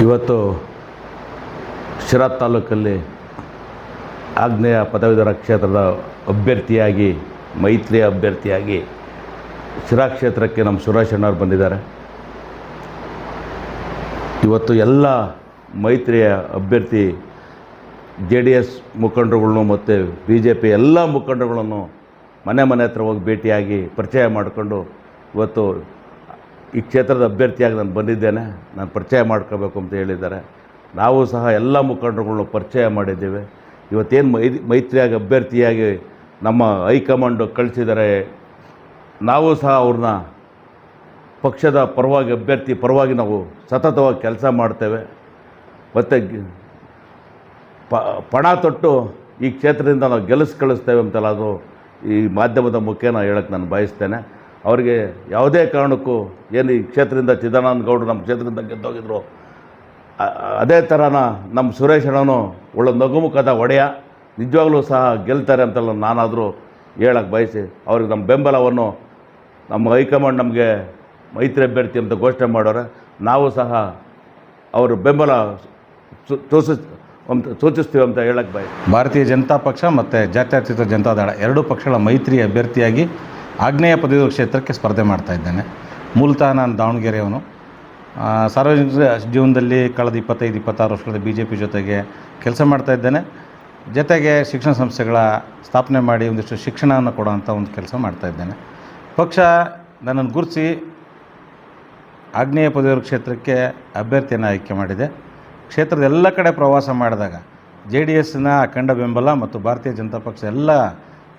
ಇವತ್ತು ಶಿರಾ ತಾಲೂಕಲ್ಲಿ ಆಗ್ನೇಯ ಪದವೀಧರ ಕ್ಷೇತ್ರದ ಅಭ್ಯರ್ಥಿಯಾಗಿ ಮೈತ್ರಿಯ ಅಭ್ಯರ್ಥಿಯಾಗಿ ಶಿರಾ ಕ್ಷೇತ್ರಕ್ಕೆ ನಮ್ಮ ಸುರೇಶ್ ಅಣ್ಣವ್ರು ಬಂದಿದ್ದಾರೆ. ಇವತ್ತು ಎಲ್ಲ ಮೈತ್ರಿಯ ಅಭ್ಯರ್ಥಿ JDS ಮುಖಂಡರುಗಳನ್ನು ಮತ್ತು BJP ಎಲ್ಲ ಮುಖಂಡರುಗಳನ್ನು ಮನೆ ಹತ್ರ ಹೋಗಿ ಭೇಟಿಯಾಗಿ ಪರಿಚಯ ಮಾಡಿಕೊಂಡು ಇವತ್ತು ಈ ಕ್ಷೇತ್ರದ ಅಭ್ಯರ್ಥಿಯಾಗಿ ನಾನು ಬಂದಿದ್ದೇನೆ, ನಾನು ಪರಿಚಯ ಮಾಡ್ಕೋಬೇಕು ಅಂತ ಹೇಳಿದ್ದಾರೆ. ನಾವು ಸಹ ಎಲ್ಲ ಮುಖಂಡರುಗಳನ್ನು ಪರಿಚಯ ಮಾಡಿದ್ದೇವೆ. ಇವತ್ತೇನು ಮೈತ್ರಿಯಾಗಿ ಅಭ್ಯರ್ಥಿಯಾಗಿ ನಮ್ಮ ಹೈಕಮಾಂಡ್ ಕಳಿಸಿದ್ದಾರೆ, ನಾವು ಸಹ ಅವ್ರನ್ನ ಪಕ್ಷದ ಪರವಾಗಿ ಅಭ್ಯರ್ಥಿ ಪರವಾಗಿ ನಾವು ಸತತವಾಗಿ ಕೆಲಸ ಮಾಡ್ತೇವೆ. ಮತ್ತು ಪಣ ತೊಟ್ಟು ಈ ಕ್ಷೇತ್ರದಿಂದ ನಾವು ಕಳಿಸ್ತೇವೆ ಅಂತೆಲ್ಲ ಅದು ಈ ಮಾಧ್ಯಮದ ಮುಖೇನ ಹೇಳಕ್ಕೆ ನಾನು ಬಯಸ್ತೇನೆ. ಅವರಿಗೆ ಯಾವುದೇ ಕಾರಣಕ್ಕೂ ಏನು ಈ ಕ್ಷೇತ್ರದಿಂದ ಚಿದಾನಂದ ಗೌಡರು ನಮ್ಮ ಕ್ಷೇತ್ರದಿಂದ ಗೆದ್ದೋಗಿದ್ರು, ಅದೇ ಥರನ ನಮ್ಮ ಸುರೇಶ್ ಅಣ್ಣನೂ ಒಳ್ಳೆ ನಗುಮುಖದ ಒಡೆಯ, ನಿಜವಾಗ್ಲೂ ಸಹ ಗೆಲ್ತಾರೆ ಅಂತೆಲ್ಲ ನಾನಾದರೂ ಹೇಳಕ್ಕೆ ಬಯಸಿ ಅವ್ರಿಗೆ ನಮ್ಮ ಬೆಂಬಲವನ್ನು ನಮ್ಮ ಹೈಕಮಾಂಡ್ ನಮಗೆ ಮೈತ್ರಿ ಅಭ್ಯರ್ಥಿ ಅಂತ ಘೋಷಣೆ ಮಾಡೋರೆ. ನಾವು ಸಹ ಅವ್ರ ಬೆಂಬಲ ಸೂಚಿಸ್ತೀವಿ ಅಂತ ಹೇಳಕ್ಕೆ ಬಯಸಿ ಭಾರತೀಯ ಜನತಾ ಪಕ್ಷ ಮತ್ತು ಜಾತ್ಯತೀತ ಜನತಾದಳ ಎರಡೂ ಪಕ್ಷಗಳ ಮೈತ್ರಿ ಅಭ್ಯರ್ಥಿಯಾಗಿ ಆಗ್ನೇಯ ಪದವೀಧರ ಕ್ಷೇತ್ರಕ್ಕೆ ಸ್ಪರ್ಧೆ ಮಾಡ್ತಾಯಿದ್ದೇನೆ. ಮೂಲತಃ ನಾನು ದಾವಣಗೆರೆಯವನು. ಸಾರ್ವಜನಿಕ ಜೀವನದಲ್ಲಿ ಕಳೆದ 25-26 ವರ್ಷಗಳ BJP ಜೊತೆಗೆ ಕೆಲಸ ಮಾಡ್ತಾಯಿದ್ದೇನೆ. ಜೊತೆಗೆ ಶಿಕ್ಷಣ ಸಂಸ್ಥೆಗಳ ಸ್ಥಾಪನೆ ಮಾಡಿ ಒಂದಿಷ್ಟು ಶಿಕ್ಷಣವನ್ನು ಕೊಡೋವಂಥ ಒಂದು ಕೆಲಸ ಮಾಡ್ತಾಯಿದ್ದೇನೆ. ಪಕ್ಷ ನನ್ನನ್ನು ಗುರುತಿಸಿ ಆಗ್ನೇಯ ಪದವೀಧರ ಕ್ಷೇತ್ರಕ್ಕೆ ಅಭ್ಯರ್ಥಿಯನ್ನು ಆಯ್ಕೆ ಮಾಡಿದೆ. ಕ್ಷೇತ್ರದ ಎಲ್ಲ ಕಡೆ ಪ್ರವಾಸ ಮಾಡಿದಾಗ JDSನ ಅಖಂಡ ಬೆಂಬಲ ಮತ್ತು ಭಾರತೀಯ ಜನತಾ ಪಕ್ಷ ಎಲ್ಲ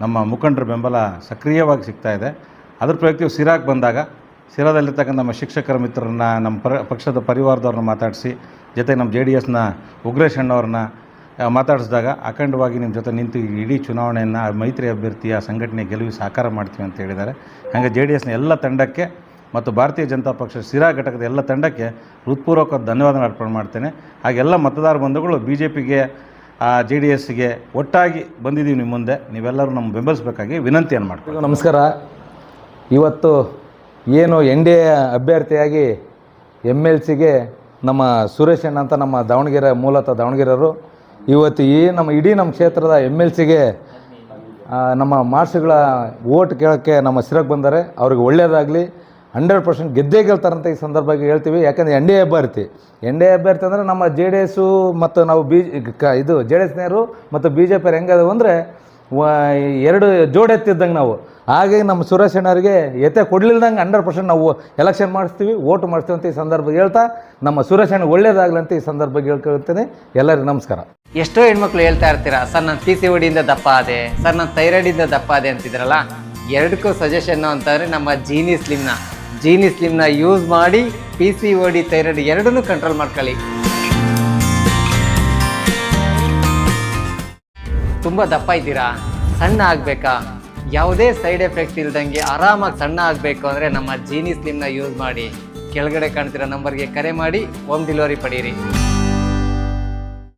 ನಮ್ಮ ಮುಖಂಡರ ಬೆಂಬಲ ಸಕ್ರಿಯವಾಗಿ ಸಿಗ್ತಾಯಿದೆ. ಅದ್ರ ಪ್ರಯುಕ್ತ ಸಿರಾಗೆ ಬಂದಾಗ ಸಿರಾದಲ್ಲಿರ್ತಕ್ಕಂಥ ನಮ್ಮ ಶಿಕ್ಷಕರ ಮಿತ್ರರನ್ನ, ನಮ್ಮ ಪಕ್ಷದ ಪರಿವಾರದವ್ರನ್ನ ಮಾತಾಡಿಸಿ, ಜೊತೆಗೆ ನಮ್ಮ JDSನ ಉಗ್ರೇಶ್ ಅಣ್ಣವ್ರನ್ನ ಮಾತಾಡಿಸಿದಾಗ ಅಖಂಡವಾಗಿ ನಿಮ್ಮ ಜೊತೆ ನಿಂತು ಇಡೀ ಚುನಾವಣೆಯನ್ನು ಮೈತ್ರಿ ಅಭ್ಯರ್ಥಿಯ ಸಂಘಟನೆ ಗೆಲುವು ಸಾಕಾರ ಮಾಡ್ತೀವಿ ಅಂತ ಹೇಳಿದ್ದಾರೆ. ಹಾಗೆ JDSನ ಎಲ್ಲ ತಂಡಕ್ಕೆ ಮತ್ತು ಭಾರತೀಯ ಜನತಾ ಪಕ್ಷ ಸಿರಾ ಘಟಕದ ಎಲ್ಲ ತಂಡಕ್ಕೆ ಹೃತ್ಪೂರ್ವಕ ಧನ್ಯವಾದ ಅರ್ಪಣೆ ಮಾಡ್ತೇನೆ. ಹಾಗೆಲ್ಲ ಮತದಾರ ಬಂಧುಗಳು BJPಗೆ JDSಗೆ ಒಟ್ಟಾಗಿ ಬಂದಿದ್ದೀವಿ ನಿಮ್ಮ ಮುಂದೆ, ನೀವೆಲ್ಲರೂ ನಮ್ಮ ಬೆಂಬಲಿಸಬೇಕಾಗಿ ವಿನಂತಿಯನ್ನು ಮಾಡ್ತೀವಿ. ನಮಸ್ಕಾರ. ಇವತ್ತು ಏನು NDA ಅಭ್ಯರ್ಥಿಯಾಗಿ MLCಗೆ ನಮ್ಮ ಸುರೇಶ್ ಅಣ್ಣ ಅಂತ ನಮ್ಮ ದಾವಣಗೆರೆ ಮೂಲತಃ ದಾವಣಗೆರೆಯವರು ಇವತ್ತು ನಮ್ಮ ಇಡೀ ನಮ್ಮ ಕ್ಷೇತ್ರದ MLCಗೆ ನಮ್ಮ ಮಾರ್ಕ್ಸ್ಗಳ ಓಟ್ ಕೇಳೋಕ್ಕೆ ನಮ್ಮ ಸಿರಾಗೆ ಬಂದರೆ ಅವ್ರಿಗೆ ಒಳ್ಳೆಯದಾಗಲಿ, 100% ಗೆದ್ದೇ ಗೆಲ್ತಾರಂತ ಈ ಸಂದರ್ಭವಾಗಿ ಹೇಳ್ತೀವಿ. ಯಾಕಂದರೆ NDA ಅಭ್ಯರ್ಥಿ ಅಂದರೆ ನಮ್ಮ JDS ಮತ್ತು ನಾವು ಇದು JDSನವರು ಮತ್ತು BJP ಹೆಂಗದವು ಅಂದರೆ ಎರಡು ಜೋಡೆತ್ತಿದ್ದಂಗೆ ನಾವು. ಹಾಗಾಗಿ ನಮ್ಮ ಸುರೇಶ್ ಅಣ್ಣವರಿಗೆ ಎತ್ತೆ ಕೊಡಲಿಲ್ದಂಗೆ 100% ನಾವು ಎಲೆಕ್ಷನ್ ಮಾಡಿಸ್ತೀವಿ, ಓಟು ಮಾಡಿಸ್ತೀವಿ ಅಂತ ಈ ಸಂದರ್ಭ ಹೇಳ್ತಾ ನಮ್ಮ ಸುರೇಶ್ ಅಣ್ಣ ಒಳ್ಳೇದಾಗಲಿ ಅಂತ ಈ ಸಂದರ್ಭಕ್ಕೆ ಹೇಳ್ಕೊಳ್ತೇನೆ. ಎಲ್ಲರಿಗೂ ನಮಸ್ಕಾರ. ಎಷ್ಟೋ ಹೆಣ್ಮಕ್ಳು ಹೇಳ್ತಾ ಇರ್ತೀರಾ, ಸರ್ ನಾನು PCODಯಿಂದ ದಪ್ಪ ಆದೆ, ಸರ್ ನಾನು ಥೈರಾಯ್ಡಿಂದ ದಪ್ಪ ಆದೆ ಅಂತಿದ್ರಲ್ಲ. ಎರಡಕ್ಕೂ ಸಜೆಷನ್ ಅಂತಂದರೆ ನಮ್ಮ ಜೀನಿ ಸ್ಲಿಮ್ನ ಯೂಸ್ ಮಾಡಿ PCOD ಥೈರಾಯ್ಡ್ ಎರಡನ್ನೂ ಕಂಟ್ರೋಲ್ ಮಾಡ್ಕೊಳ್ಳಿ. ತುಂಬ ದಪ್ಪ ಇದ್ದೀರಾ, ಸಣ್ಣ ಆಗಬೇಕಾ, ಯಾವುದೇ ಸೈಡ್ ಎಫೆಕ್ಟ್ ಇಲ್ದಂಗೆ ಆರಾಮಾಗಿ ಸಣ್ಣ ಆಗಬೇಕು ಅಂದರೆ ನಮ್ಮ ಜೀನಿ ಸ್ಲಿಮ್ನ ಯೂಸ್ ಮಾಡಿ. ಕೆಳಗಡೆ ಕಾಣ್ತಿರೋ ನಂಬರ್ಗೆ ಕರೆ ಮಾಡಿ ಹೋಮ್ ಡೆಲಿವರಿ ಪಡೀರಿ.